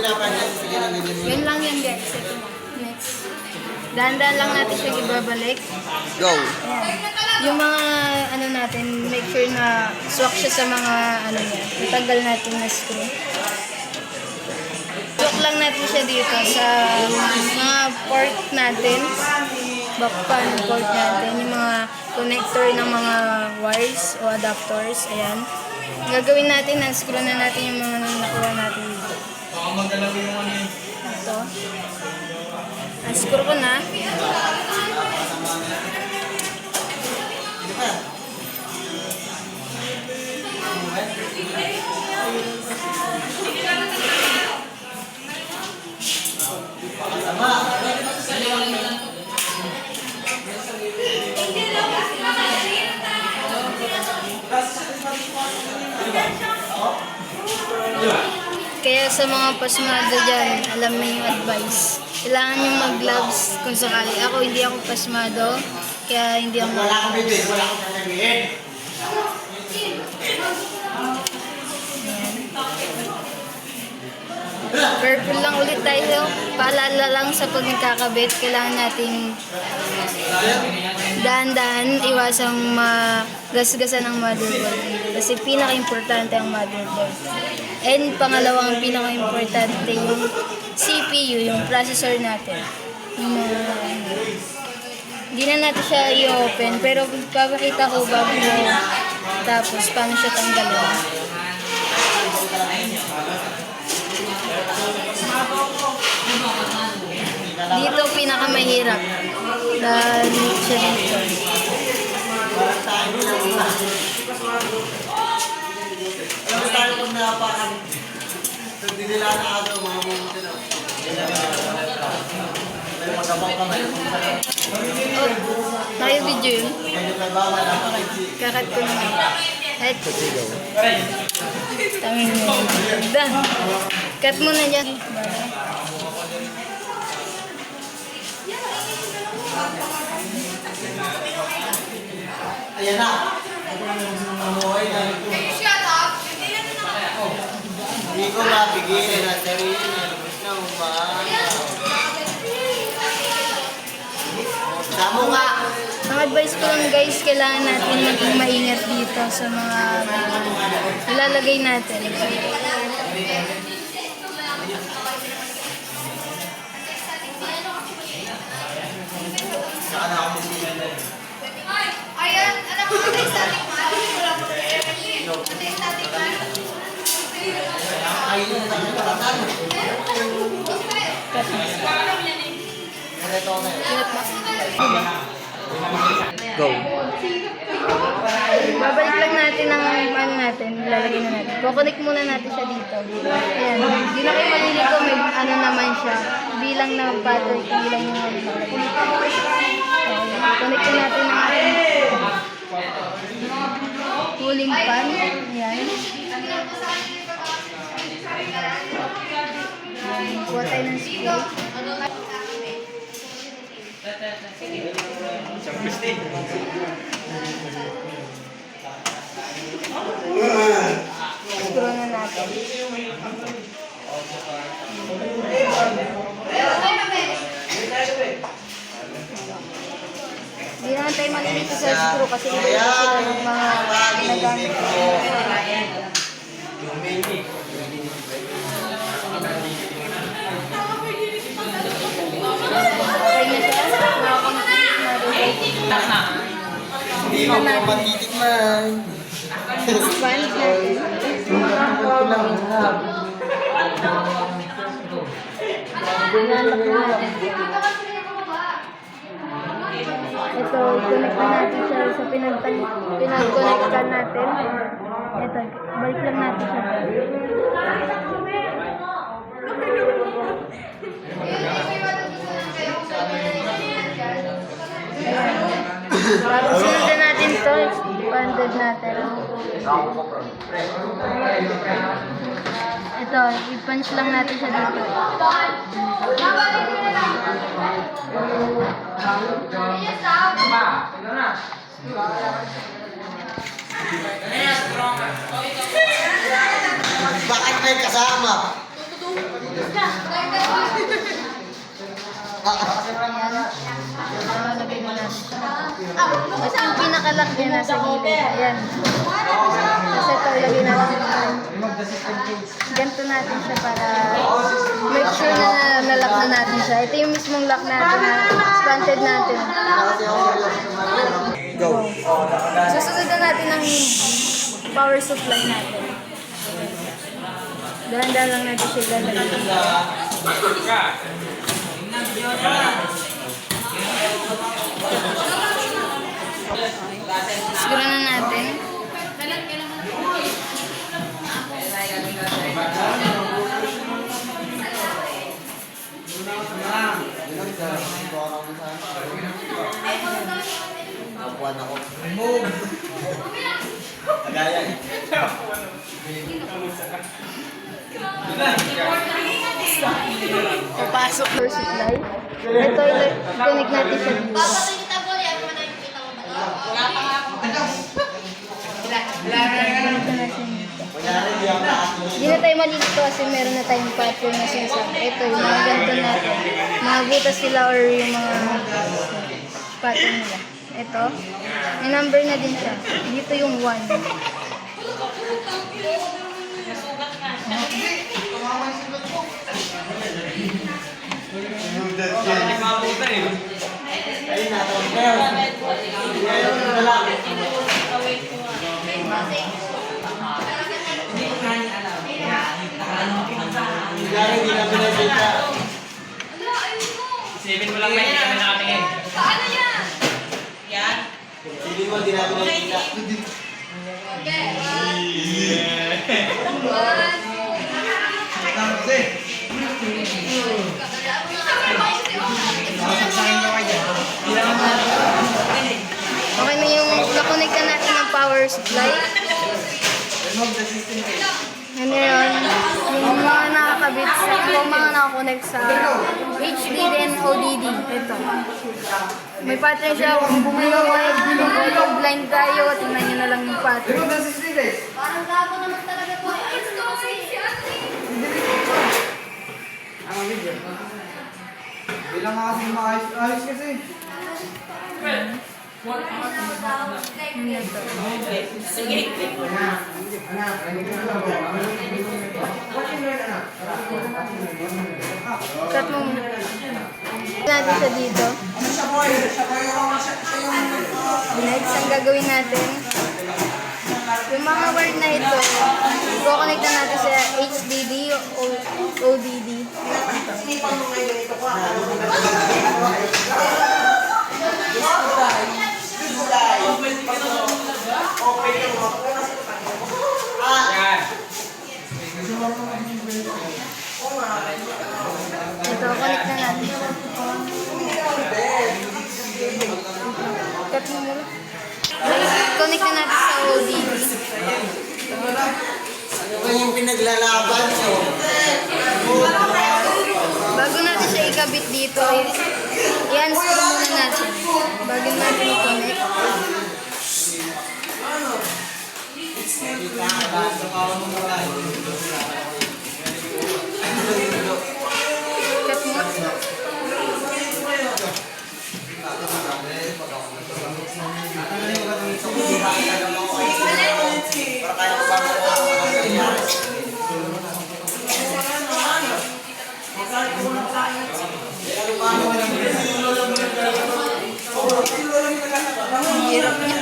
Yun lang yan guys. Ito mo. Next. Dahan-dahan lang natin siya ibabalik. Go! Ayan. Yung mga ano natin, make sure na swak siya sa mga ano niya. Itanggal natin na screw. Swak lang natin siya dito sa mga port natin. Back pan port natin. Yung mga connector ng mga wires o adapters. Ayan. Gagawin natin, na-screw na natin yung mga nakuha natin dito. Ito. Na-screw ko na. Kaya sa mga pasmado dyan, alam na yung advice. Kailangan yung mag-gloves kung sakali. Ako, hindi ako pasmado, kaya hindi ako mag-gloves. Careful lang ulit tayo. Paalala lang sa pag nagkakabit, kailangan nating dahan-dahan, iwasang magasgasan ng motherboard. Kasi pinaka-importante ang motherboard. And pangalawang pinaka-importante yung CPU, yung processor natin. Hindi na natin siya i-open, pero papakita ko bago tapos paano siya tanggalin. Dito pinakamahirap dahil siya dito. Tayo video yun. Kakat ko naman. Head. Tangin mo. Done. Cut mo na dyan. Ayan na. Hindi ko mabigyan na sarili na Samo nga. Ang advice ko lang guys, kailangan natin maging maingat dito sa mga ilalagay natin. Ayan, anak ko na static man. Wala ko static man. Go! Babalik lang natin ang ano natin, ilalagay na natin. Kukonek muna natin siya dito. Ayan, hindi na kayo malilito, may ano naman siya. Bilang na pattern, bilang yung ano. Connect na natin ang ating cooling fan. Ayan. Kuha tayo ng screw. Screw na natin. Hindi naman tayo malilito sa screw kasi hindi sila ng mga nagamit. Okay na siya. Hindi mo pa matitikman. Sponge natin. Dinalak natin. Ito, i-connect na natin siya sa pinag-connectan natin. Ito, balik lang natin siya. Tapos sunod natin ito, expanded natin. Ito, i-punch lang natin siya dito. Bakit may kasama? Lalagay na natin siya. Kasi yung pinakalock niya nasa gilid. Ayan. Kasi ito ilagay natin. Ganito natin siya para make sure na nalock na natin siya. Ito yung mismong lock natin na expanded natin. Go. Susunod na natin ang power supply natin. Dahan-dahan lang natin siya ilalagay. Siguro na natin. Nakuha na ko. Remove! Nagaya eh. Papasok power supply. Ito, connect natin sa dito. Papatay kita po, yan mo na yung kita mo ba? Wala pa nga ako. Kunyari, di ako nakasunod. Hindi na tayo malilito kasi meron na tayong pattern na sinasabi. Ito, yung mga ganito natin. Mga butas sila or yung mga pattern nila. Ito. May number na din siya. Dito yung 1. Ayun na, ito. Ngayon na lang. Kunyari, di na pinagkita. Isipin mo lang may kami nakatingin. Paano yan? Hindi mo, di na pinagkita. Okay. Okay na yung na-connect na natin ng power supply. Ano yun? Yung mga nakakabit sa, yung mga nakakonect sa HDD and ODD. Ito. May pattern siya. Kung bumulong blind tayo, tingnan nyo na lang yung pattern. Parang gago naman talaga po. Ay, ito kasi si Ate. Bilang nga kasi maayos kasi. Cut mo muna. Natin siya dito. Next, ang gagawin natin, yung mga wire na ito, i-connect na natin sa HDD o ODD. Yan. Ito, connect na natin siya. Cut mo muna. Connect na natin sa ODD. Ano yung pinaglalaban nyo? Bago natin siya ikabit dito, i-unscrew muna natin. Bago natin i-connect. Cut mo. Hirap niya.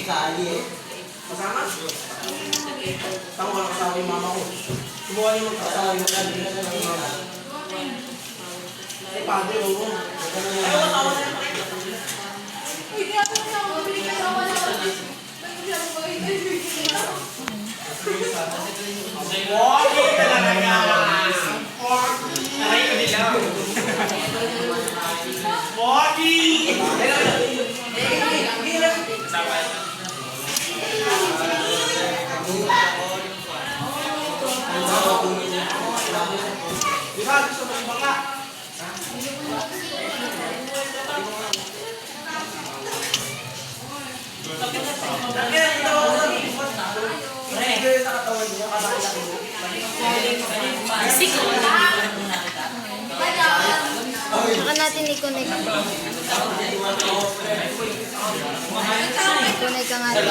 Kali eh. Tama ko kasama yung mama ko. Subukan niyo magkasama yung mama. Ay, padre, oo. Okay talaga. Aray ko dilaw. Pogi! Di ba? Gusto mo ibang ka? natin i-connect. I-connect ang ating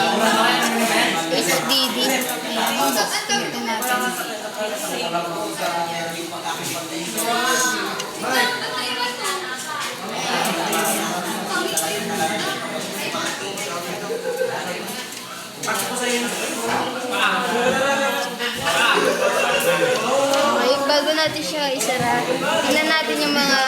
HDD. Ayan, connect natin. Okay, bago natin siya isara, tingnan natin yung mga...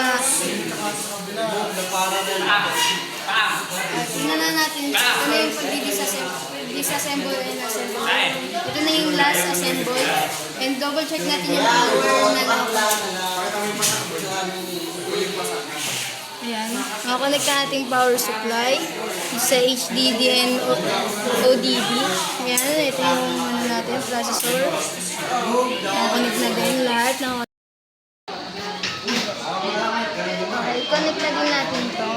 tingnan na natin ito na yung pag-disassemble and assemble. Ito na yung last assemble. And double check natin yung power na lang. Ayan. Makakonect na natin power supply sa HDD and ODD. Ayan. Ito yung ano natin, processor. Makakonect na din lahat ng... Okay, connect na din natin ito.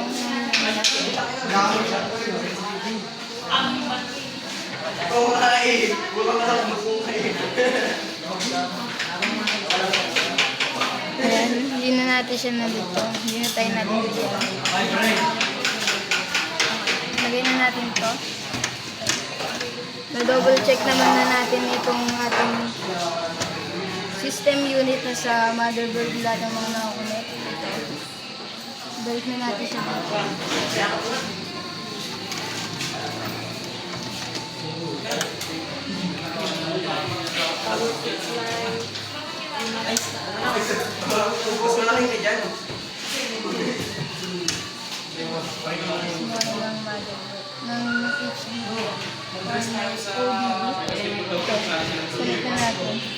Ayan, hindi na natin siya nalito. Hindi na tayo nalito. Lagay na natin ito. Na-double check naman na natin itong ating system unit na sa motherboard lahat ng mga nakakonect. Balik na natin siya dito. Ng HDD ODD. Connect na natin.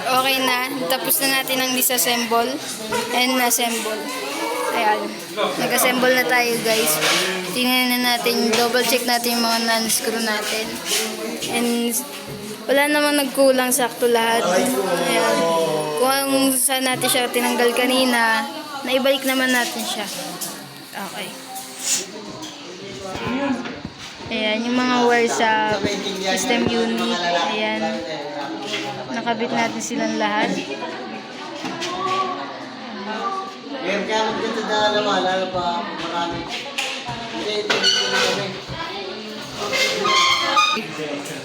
Okay na, tapos na natin ang disassemble and assemble. Ayan, nag-assemble na tayo guys. Tingnan na natin, double check natin yung mga non-screw natin. And wala namang nagkulang, sakto lahat. Ayan, kung saan natin siya tinanggal kanina, naibalik naman natin siya. Okay. Ayan, yung mga wire sa system unit. Ayan. Nakabit natin silang lahat. Meron kaya magkita na dalawa, lalo pa marami. Hindi, ito kami.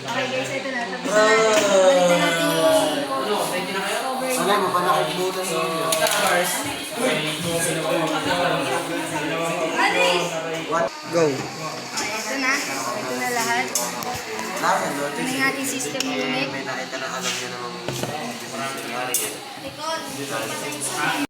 Okay guys, ito na. Tapos na natin. Balikan natin yung Wala mo pa nakagbutan sa inyo. Go. ito na. Ito na lahat. Lahat yan, Ito na yung ating system unit. may nakita na alam niya namang marami nangyari. Likod.